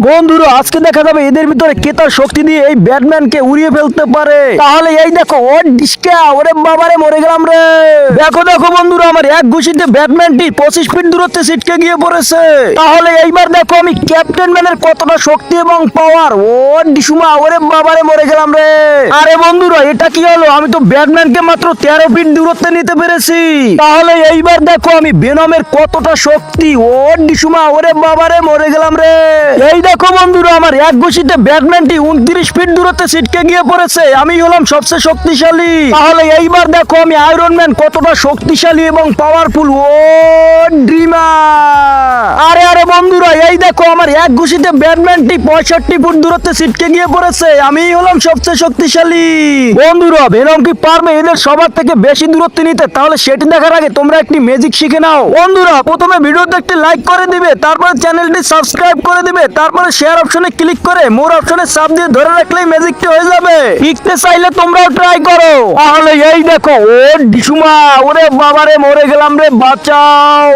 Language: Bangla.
বন্ধুরা আজকে দেখা যাবে এদের ভিতরে কে তার শক্তি দিয়ে এই ব্যাটম্যানকে উড়িয়ে ফেলতে পারে। তাহলে এই দেখো ওর ডিস্কা, ওরে বাবারে মরে গেলাম রে। দেখো দেখো বন্ধুরা, আমার এক ঘুষিতে ব্যাটম্যানটি 25 ফিট দূরত্বে ছিটকে গিয়ে পড়েছে। তাহলে এইবার দেখো আমি ক্যাপ্টেন ম্যানের কতটা শক্তি এবং পাওয়ার। ওর ডিসুমা, ওরে বাবারে মরে গেলাম রে। আরে বন্ধুরা এটা কি হলো, আমি তো ব্যাটম্যানকে মাত্র 13 ফিট দূরত্বে নিতে পেরেছি। তাহলে এইবার দেখো আমি ভেনমের কতটা শক্তি। ওর ডিসুমা, ওরে বাবারে মরে গেলাম রে। এই দেখো বন্ধুরা, আমার এক ঘুষিতে ব্যাটম্যানটি 29 ফিট দূরত্বে ছিটকে গিয়ে পড়েছে। আমি হলাম সবচেয়ে শক্তিশালী। তাহলে এইবার দেখো আমি আয়রন ম্যান কতটা শক্তিশালী এবং পাওয়ারফুল। ও ড্রিমার, আরে আরে বন্ধুরা এই দেখো আমার এক ঘুষিতে ব্যাটম্যানটি 65 ফুট দূরত্বে ছিটকে গিয়ে পড়েছে। আমি হলাম সবচেয়ে শক্তিশালী। বন্ধুরা ভেনম কি পারবে এদের সবার থেকে বেশি দূরত্বে নিতে? তাহলে সেটি দেখার আগে তোমরা একটি ম্যাজিক শিখে নাও। বন্ধুরা প্রথমে ভিডিওতে একটি লাইক করে দিবে, তারপরে চ্যানেলটি সাবস্ক্রাইব করে দিবে, তারপরে শেয়ার অপশনে ক্লিক করে মোর অপশনে চাপ দিয়ে ধরে রাখলেই ম্যাজিকটি হয়ে যাবে। শিখতে চাইলে তোমরাও ট্রাই করো। তাহলে এই দেখো ও ডিসুমা, ওরে বাবারে মরে গেলাম রে, বাঁচাও।